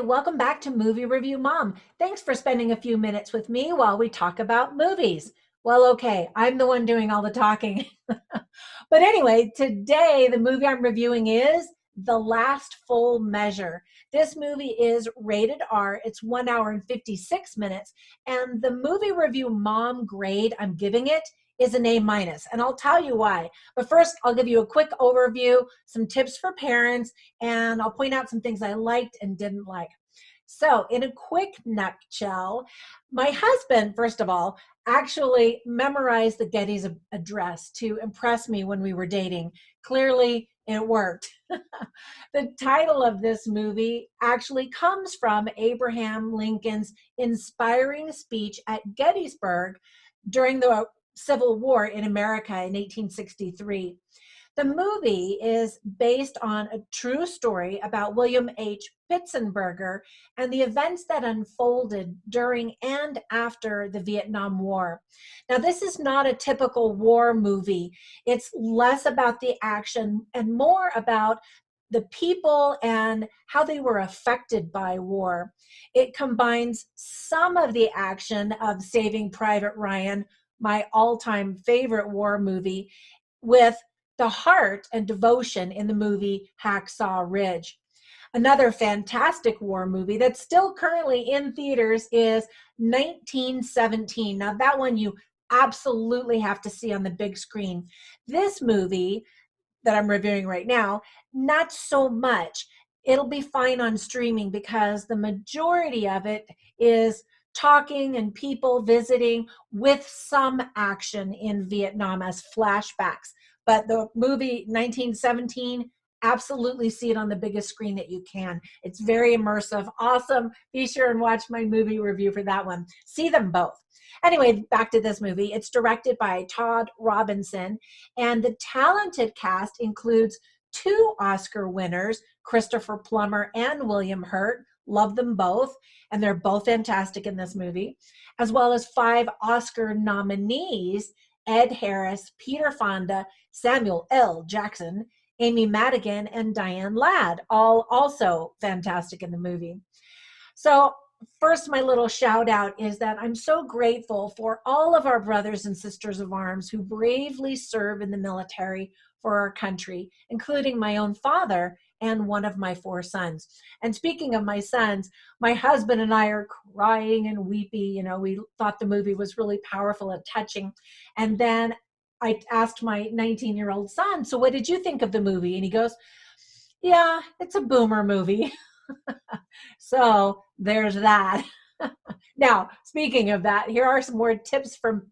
welcome back to Movie Review Mom. Thanks for spending a few minutes with me while we talk about movies. Well, okay, I'm the one doing all the talking. But anyway, today the movie I'm reviewing is The Last Full Measure. This movie is rated R. It's 1 hour and 56 minutes. And the movie review mom grade I'm giving it is an A minus. And I'll tell you why. But first, I'll give you a quick overview, some tips for parents, and I'll point out some things I liked and didn't like. So, in a quick nutshell, my husband, first of all, actually memorized the Getty's address to impress me when we were dating. Clearly, it worked. The title of this movie actually comes from Abraham Lincoln's inspiring speech at Gettysburg during the Civil War in America in 1863. The movie is based on a true story about William H. Pitsenberger and the events that unfolded during and after the Vietnam War. Now, this is not a typical war movie. It's less about the action and more about the people and how they were affected by war. It combines some of the action of Saving Private Ryan, my all-time favorite war movie, with the heart and devotion in the movie Hacksaw Ridge. Another fantastic war movie that's still currently in theaters is 1917. Now, that one you absolutely have to see on the big screen. This movie that I'm reviewing right now, not so much. It'll be fine on streaming because the majority of it is talking and people visiting with some action in Vietnam as flashbacks. But the movie 1917, absolutely see it on the biggest screen that you can. It's very immersive, awesome. Be sure and watch my movie review for that one. See them both. Anyway, back to this movie. It's directed by Todd Robinson, and the talented cast includes two Oscar winners, Christopher Plummer and William Hurt. Love them both, and they're both fantastic in this movie, as well as 5 Oscar nominees, Ed Harris, Peter Fonda, Samuel L. Jackson, Amy Madigan, and Diane Ladd, all also fantastic in the movie. So first, my little shout out is that I'm so grateful for all of our brothers and sisters of arms who bravely serve in the military for our country, including my own father and one of my 4 sons. And speaking of my sons, my husband and I are crying and weepy. You know, we thought the movie was really powerful and touching. And then I asked my 19-year-old son, so what did you think of the movie? And he goes, yeah, it's a boomer movie. So there's that. Now, speaking of that, here are some more tips for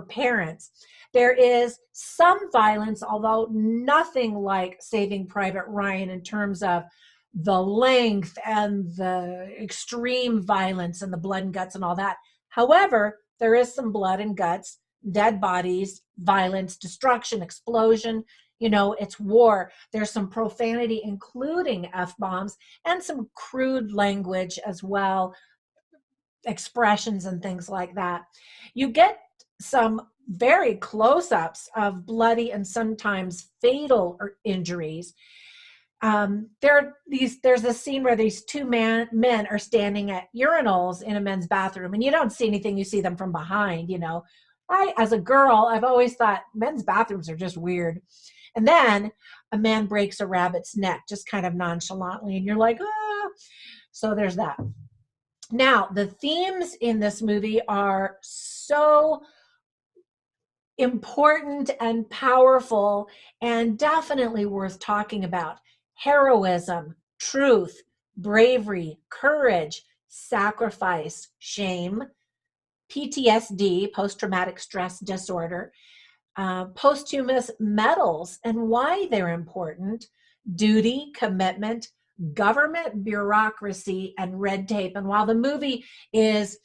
parents. There is some violence, although nothing like Saving Private Ryan in terms of the length and the extreme violence and the blood and guts and all that. However, there is some blood and guts, dead bodies, violence, destruction, explosion. You know, it's war. There's some profanity, including F-bombs, and some crude language as well, expressions and things like that. You get some very close-ups of bloody and sometimes fatal injuries. There's a scene where these 2 men are standing at urinals in a men's bathroom, and you don't see anything. You see them from behind, you know. As a girl, I've always thought men's bathrooms are just weird. And then a man breaks a rabbit's neck, just kind of nonchalantly, and you're like, ah. So there's that. Now, the themes in this movie are so important and powerful and definitely worth talking about. Heroism, truth, bravery, courage, sacrifice, shame, PTSD, post-traumatic stress disorder, posthumous medals and why they're important, duty, commitment, government bureaucracy, and red tape. And while the movie is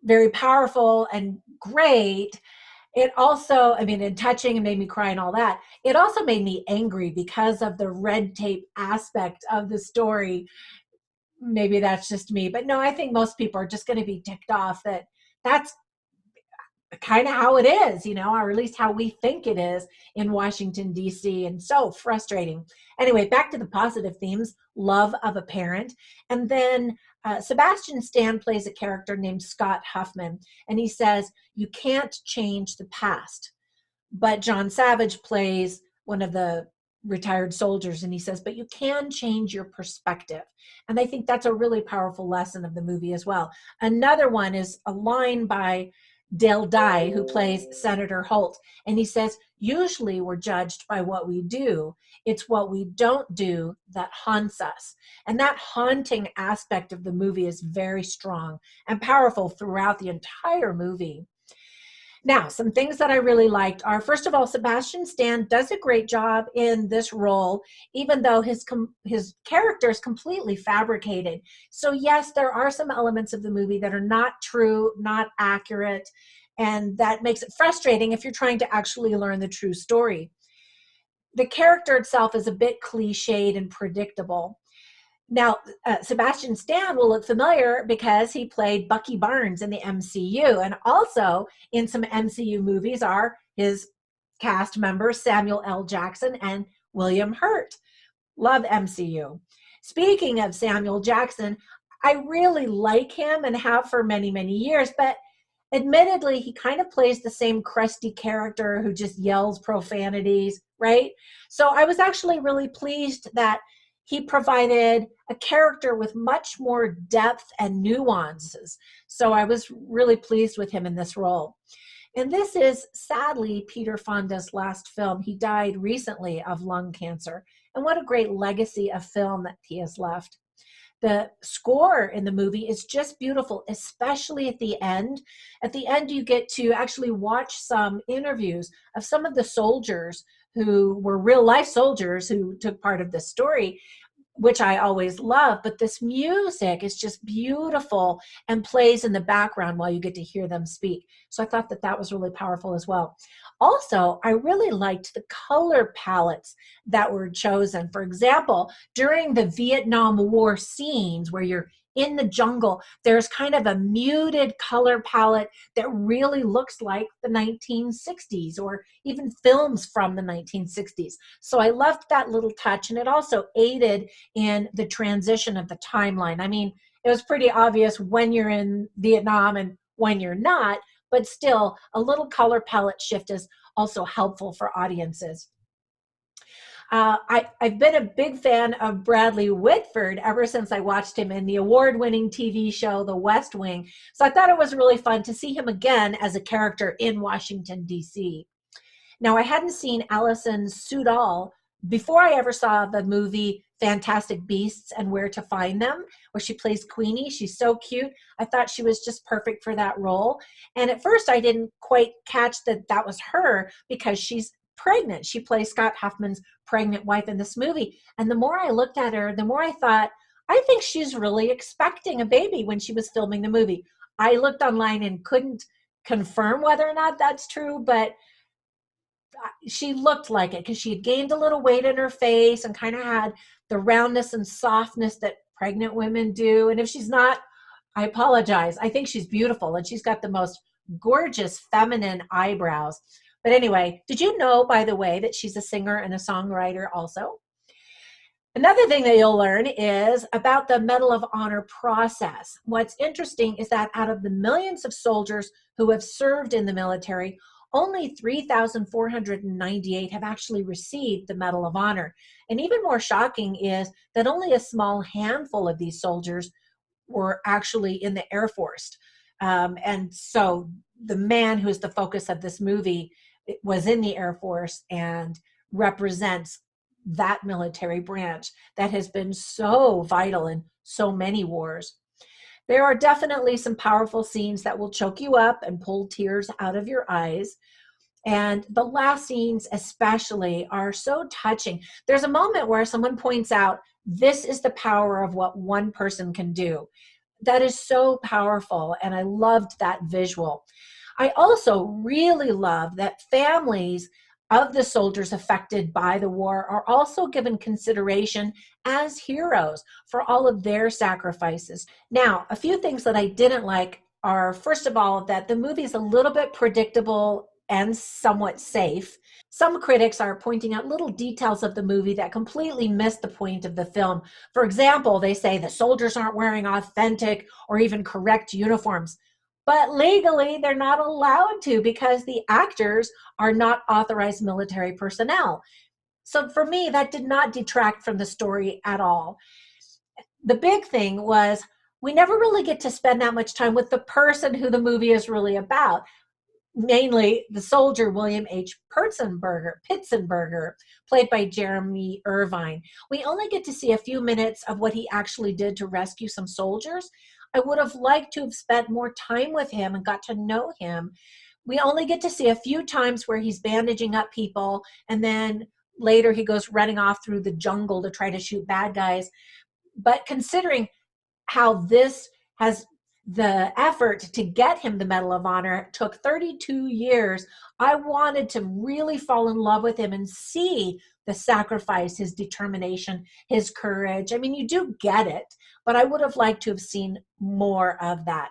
very powerful and great, it also, I mean, and touching and made me cry and all that, it also made me angry because of the red tape aspect of the story. Maybe that's just me, but no, I think most people are just going to be ticked off that that's kind of how it is, or at least how we think it is in Washington, D.C., and so frustrating. Anyway, back to the positive themes: love of a parent. And then Sebastian Stan plays a character named Scott Huffman, and he says, "You can't change the past." But John Savage plays one of the retired soldiers, and he says, "But you can change your perspective." And I think that's a really powerful lesson of the movie as well. Another one is a line by Dale Dye, who plays Senator Holt, and he says, "Usually we're judged by what we do. It's what we don't do that haunts us." And that haunting aspect of the movie is very strong and powerful throughout the entire movie. Now, some things that I really liked are, first of all, Sebastian Stan does a great job in this role, even though his character is completely fabricated. So yes, there are some elements of the movie that are not true, not accurate, and that makes it frustrating if you're trying to actually learn the true story. The character itself is a bit cliched and predictable. Now, Sebastian Stan will look familiar because he played Bucky Barnes in the MCU, and also in some MCU movies are his cast members Samuel L. Jackson and William Hurt. Love MCU. Speaking of Samuel Jackson, I really like him and have for many, many years, but admittedly, he kind of plays the same crusty character who just yells profanities, right? So I was actually really pleased that he provided a character with much more depth and nuances. So I was really pleased with him in this role. And this is sadly Peter Fonda's last film. He died recently of lung cancer. And what a great legacy of film that he has left. The score in the movie is just beautiful, especially at the end. At the end, you get to actually watch some interviews of some of the soldiers who were real life soldiers who took part of this story, which I always love. But this music is just beautiful and plays in the background while you get to hear them speak. So I thought that that was really powerful as well. Also, I really liked the color palettes that were chosen. For example, during the Vietnam War scenes where you're in the jungle, there's kind of a muted color palette that really looks like the 1960s or even films from the 1960s. So I loved that little touch, and it also aided in the transition of the timeline. I mean, it was pretty obvious when you're in Vietnam and when you're not, but still, a little color palette shift is also helpful for audiences. I've been a big fan of Bradley Whitford ever since I watched him in the award-winning TV show The West Wing. So I thought it was really fun to see him again as a character in Washington, D.C. Now, I hadn't seen Alison Sudol before I ever saw the movie Fantastic Beasts and Where to Find Them, where she plays Queenie. She's so cute. I thought she was just perfect for that role. And at first, I didn't quite catch that that was her because she's pregnant. She plays Scott Huffman's pregnant wife in this movie. And the more I looked at her, the more I thought, I think she's really expecting a baby when she was filming the movie. I looked online and couldn't confirm whether or not that's true, but she looked like it because she had gained a little weight in her face and kind of had the roundness and softness that pregnant women do. And if she's not, I apologize. I think she's beautiful, and she's got the most gorgeous feminine eyebrows. But anyway, did you know, by the way, that she's a singer and a songwriter also? Another thing that you'll learn is about the Medal of Honor process. What's interesting is that out of the millions of soldiers who have served in the military, only 3,498 have actually received the Medal of Honor. And even more shocking is that only a small handful of these soldiers were actually in the Air Force. And so the man who's the focus of this movie was in the Air Force and represents that military branch that has been so vital in so many wars. There are definitely some powerful scenes that will choke you up and pull tears out of your eyes. And the last scenes, especially, are so touching. There's a moment where someone points out, this is the power of what one person can do. That is so powerful, and I loved that visual. I also really love that families of the soldiers affected by the war are also given consideration as heroes for all of their sacrifices. Now, a few things that I didn't like are, first of all, that the movie is a little bit predictable and somewhat safe. Some critics are pointing out little details of the movie that completely miss the point of the film. For example, they say the soldiers aren't wearing authentic or even correct uniforms. But legally, they're not allowed to because the actors are not authorized military personnel. So for me, that did not detract from the story at all. The big thing was we never really get to spend that much time with the person who the movie is really about, mainly the soldier William H. Pitzenberger, played by Jeremy Irvine. We only get to see a few minutes of what he actually did to rescue some soldiers. I would have liked to have spent more time with him and got to know him. We only get to see a few times where he's bandaging up people, and then later he goes running off through the jungle to try to shoot bad guys. But considering how this has the effort to get him the Medal of Honor took 32 years, I wanted to really fall in love with him and see the sacrifice, his determination, his courage. I mean, you do get it, but I would have liked to have seen more of that.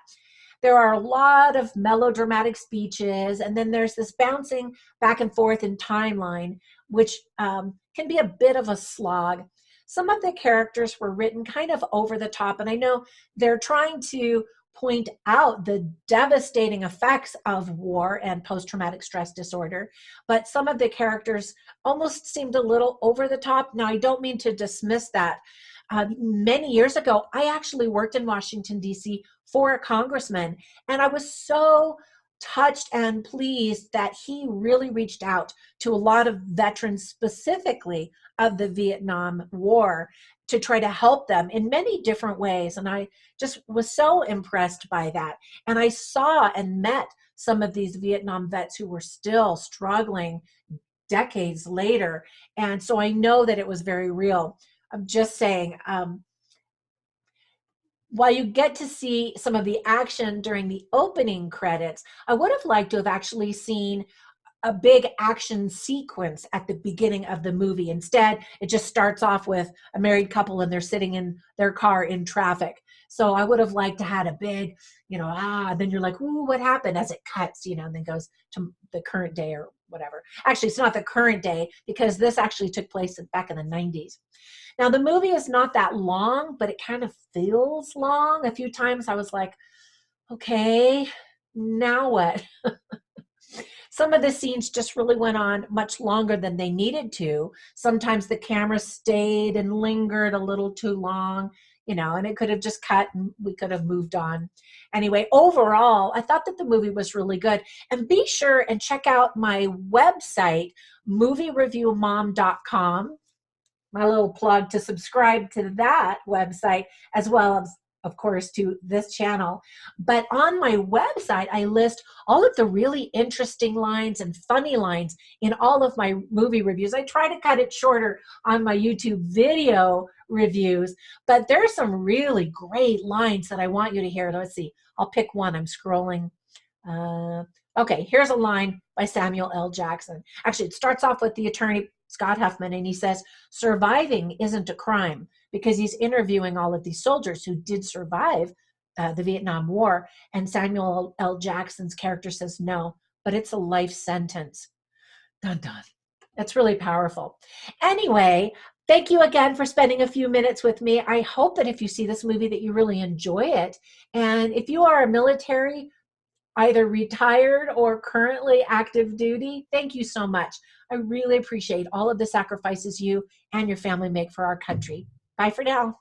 There are a lot of melodramatic speeches, and then there's this bouncing back and forth in timeline, which can be a bit of a slog. Some of the characters were written kind of over the top, and I know they're trying to point out the devastating effects of war and post-traumatic stress disorder, but some of the characters almost seemed a little over the top. Now, I don't mean to dismiss that. Many years ago, I actually worked in Washington, D.C. for a congressman, and I was so touched and pleased that he really reached out to a lot of veterans, specifically of the Vietnam War, to try to help them in many different ways. And I just was so impressed by that. And I saw and met some of these Vietnam vets who were still struggling decades later. And so I know that it was very real. I'm just saying, while you get to see some of the action during the opening credits, I would have liked to have actually seen a big action sequence at the beginning of the movie. Instead, it just starts off with a married couple and they're sitting in their car in traffic. So I would have liked to had a big, then you're like, ooh, what happened, as it cuts, and then goes to the current day or whatever. Actually, it's not the current day because this actually took place back in the 90s. Now, the movie is not that long, but it kind of feels long. A few times I was like, okay, now what? Some of the scenes just really went on much longer than they needed to. Sometimes the camera stayed and lingered a little too long, and it could have just cut and we could have moved on. Anyway, overall, I thought that the movie was really good. And be sure and check out my website, moviereviewmom.com. My little plug to subscribe to that website, as well as, of course, to this channel. But on my website, I list all of the really interesting lines and funny lines in all of my movie reviews. I try to cut it shorter on my YouTube video reviews, but there's some really great lines that I want you to hear. Let's see, I'll pick one. I'm scrolling. Okay, here's a line by Samuel L. Jackson. Actually, it starts off with the attorney, Scott Huffman, and he says, surviving isn't a crime, because he's interviewing all of these soldiers who did survive the Vietnam War. And Samuel L. Jackson's character says, no, but it's a life sentence. Dun, dun. That's really powerful. Anyway, thank you again for spending a few minutes with me. I hope that if you see this movie that you really enjoy it. And if you are a military, either retired or currently active duty, thank you so much. I really appreciate all of the sacrifices you and your family make for our country. Bye for now.